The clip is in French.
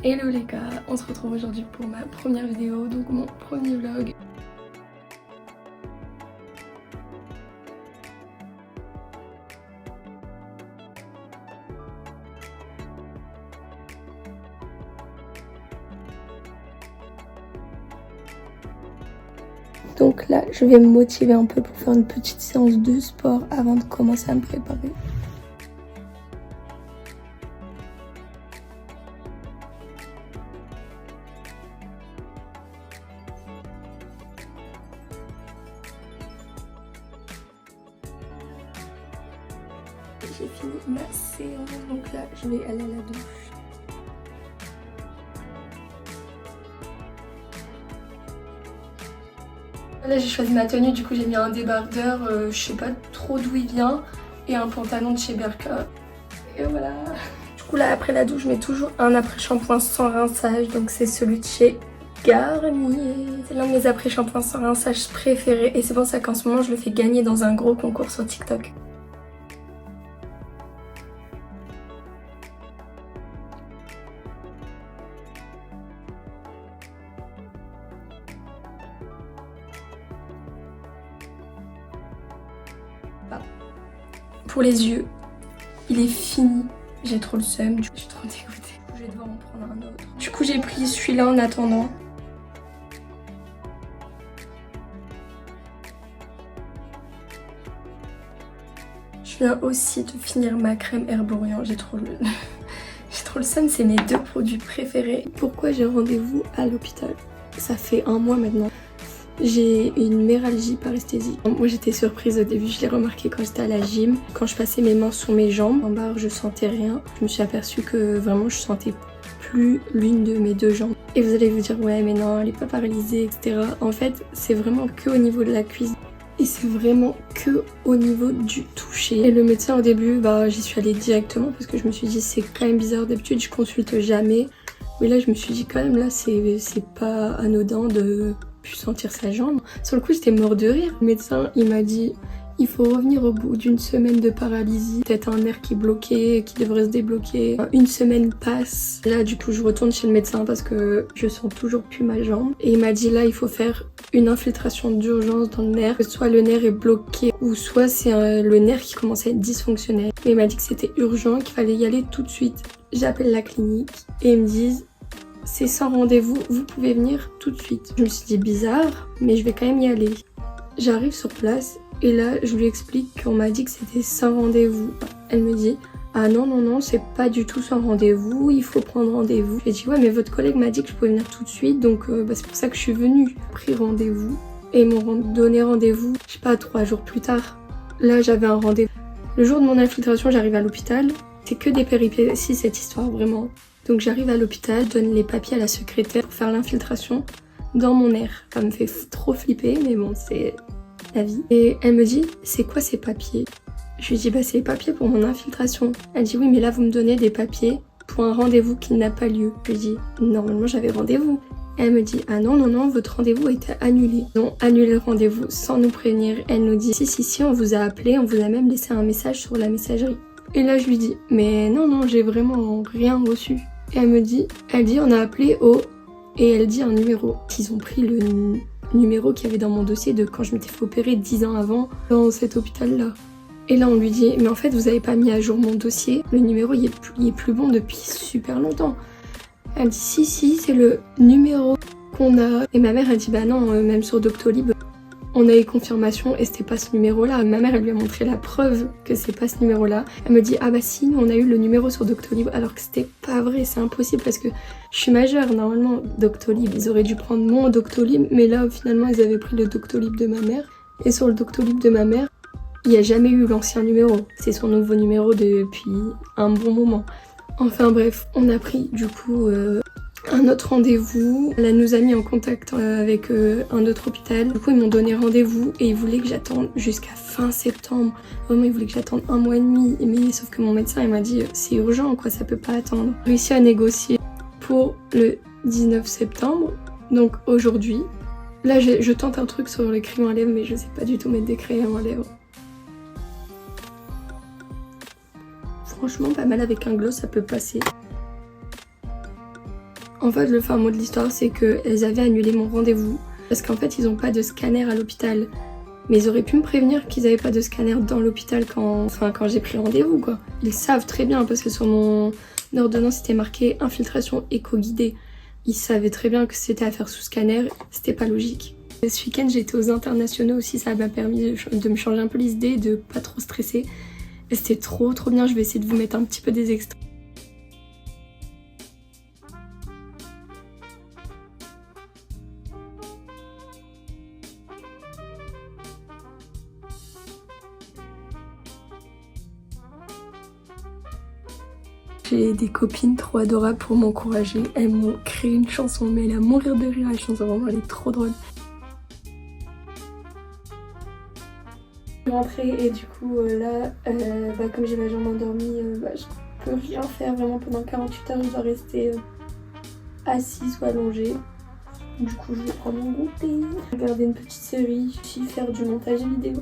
Hello les gars, on se retrouve aujourd'hui pour ma première vidéo, donc mon premier vlog. Donc là, je vais me motiver un peu pour faire une petite séance de sport avant de commencer à me préparer. J'ai fini ma séance, donc là, je vais aller à la douche. Là j'ai choisi ma tenue, du coup j'ai mis un débardeur, je sais pas trop d'où il vient, et un pantalon de chez Berka. Et voilà. Du coup là après la douche je mets toujours un après-shampoing sans rinçage, donc c'est celui de chez Garnier. C'est l'un de mes après-shampoings sans rinçage préférés, et c'est pour ça qu'en ce moment je le fais gagner dans un gros concours sur TikTok. Pour les yeux, il est fini. J'ai trop le seum, je suis trop dégoûtée. Je vais devoir en prendre un autre. Du coup, j'ai pris celui-là en attendant. Je viens aussi de finir ma crème Herborian. J'ai trop le seum, c'est mes deux produits préférés. Pourquoi j'ai rendez-vous à l'hôpital? Ça fait un mois maintenant. J'ai une méralgie paresthésique. Moi j'étais surprise au début, je l'ai remarqué quand j'étais à la gym. Quand je passais mes mains sur mes jambes, en barre je sentais rien. Je me suis aperçue que vraiment je sentais plus l'une de mes deux jambes. Et vous allez vous dire ouais mais non elle est pas paralysée etc. En fait c'est vraiment que au niveau de la cuisse. Et c'est vraiment que au niveau du toucher. Et le médecin au début j'y suis allée directement parce que je me suis dit c'est quand même bizarre, d'habitude je consulte jamais. Mais là je me suis dit quand même là c'est pas anodin de sentir sa jambe. Sur le coup j'étais mort de rire. Le médecin il m'a dit il faut revenir au bout d'une semaine de paralysie, peut-être un nerf qui est bloqué, qui devrait se débloquer. Une semaine passe. Là du coup je retourne chez le médecin parce que je sens toujours plus ma jambe. Et il m'a dit là il faut faire une infiltration d'urgence dans le nerf. Soit le nerf est bloqué ou soit c'est le nerf qui commence à être dysfonctionnel. Et il m'a dit que c'était urgent, qu'il fallait y aller tout de suite. J'appelle la clinique et ils me disent c'est sans rendez-vous, vous pouvez venir tout de suite. Je me suis dit bizarre, mais je vais quand même y aller. J'arrive sur place et là je lui explique qu'on m'a dit que c'était sans rendez-vous. Elle me dit ah non, c'est pas du tout sans rendez-vous, il faut prendre rendez-vous. J'ai dit ouais mais votre collègue m'a dit que je pouvais venir tout de suite, donc c'est pour ça que je suis venue. J'ai pris rendez-vous et ils m'ont donné rendez-vous, je sais pas, 3 jours plus tard. Là j'avais un rendez-vous. Le jour de mon infiltration j'arrive à l'hôpital, c'est que des péripéties cette histoire vraiment. Donc j'arrive à l'hôpital, je donne les papiers à la secrétaire pour faire l'infiltration dans mon nerf. Ça me fait trop flipper, mais bon, c'est la vie. Et elle me dit, c'est quoi ces papiers? Je lui dis, c'est les papiers pour mon infiltration. Elle dit, oui, mais là, vous me donnez des papiers pour un rendez-vous qui n'a pas lieu. Je lui dis, normalement, j'avais rendez-vous. Elle me dit, ah non, votre rendez-vous a été annulé. Ils ont annulé le rendez-vous sans nous prévenir. Elle nous dit, si, on vous a appelé, on vous a même laissé un message sur la messagerie. Et là, je lui dis, mais non, j'ai vraiment rien reçu. Et elle dit on a appelé au... Et elle dit un numéro. Ils ont pris le numéro qu'il y avait dans mon dossier de quand je m'étais fait opérer 10 ans avant dans cet hôpital-là. Et là on lui dit mais en fait vous avez pas mis à jour mon dossier, le numéro il est plus bon depuis super longtemps. Elle dit si c'est le numéro qu'on a. Et ma mère elle dit non même sur Doctolib on a eu confirmation et c'était pas ce numéro-là. Ma mère, elle lui a montré la preuve que c'est pas ce numéro-là. Elle me dit, si, nous on a eu le numéro sur Doctolib, alors que c'était pas vrai, c'est impossible parce que je suis majeure. Normalement, Doctolib, ils auraient dû prendre mon Doctolib, mais là, finalement, ils avaient pris le Doctolib de ma mère. Et sur le Doctolib de ma mère, il n'y a jamais eu l'ancien numéro. C'est son nouveau numéro depuis un bon moment. Enfin bref, on a pris du coup... un autre rendez-vous. Elle nous a mis en contact avec un autre hôpital. Du coup, ils m'ont donné rendez-vous et ils voulaient que j'attende jusqu'à fin septembre. Vraiment, ils voulaient que j'attende 1 mois et demi. Mais sauf que mon médecin, il m'a dit c'est urgent, quoi, ça peut pas attendre. J'ai réussi à négocier pour le 19 septembre, donc aujourd'hui. Là, je tente un truc sur les crayons à lèvres, mais je sais pas du tout mettre des crayons à lèvres. Franchement, pas mal avec un gloss, ça peut passer. En fait, le fin mot de l'histoire, c'est qu'elles avaient annulé mon rendez-vous parce qu'en fait, ils ont pas de scanner à l'hôpital. Mais ils auraient pu me prévenir qu'ils avaient pas de scanner dans l'hôpital quand j'ai pris rendez-vous, quoi. Ils savent très bien parce que sur mon ordonnance, c'était marqué infiltration éco-guidée. Ils savaient très bien que c'était à faire sous scanner, c'était pas logique. Ce week-end, j'étais aux internationaux aussi, ça m'a permis de me changer un peu les idées, de pas trop stresser. Et c'était trop bien, je vais essayer de vous mettre un petit peu des extraits. J'ai des copines trop adorables pour m'encourager. Elles m'ont créé une chanson, mais elle est à mourir de rire, la chanson, vraiment, elle est trop drôle. Je suis rentrée et du coup là, comme j'ai ma jambe endormie, je peux rien faire vraiment pendant 48 heures, je dois rester assise ou allongée. Du coup je vais prendre mon goûter, regarder une petite série, puis faire du montage vidéo.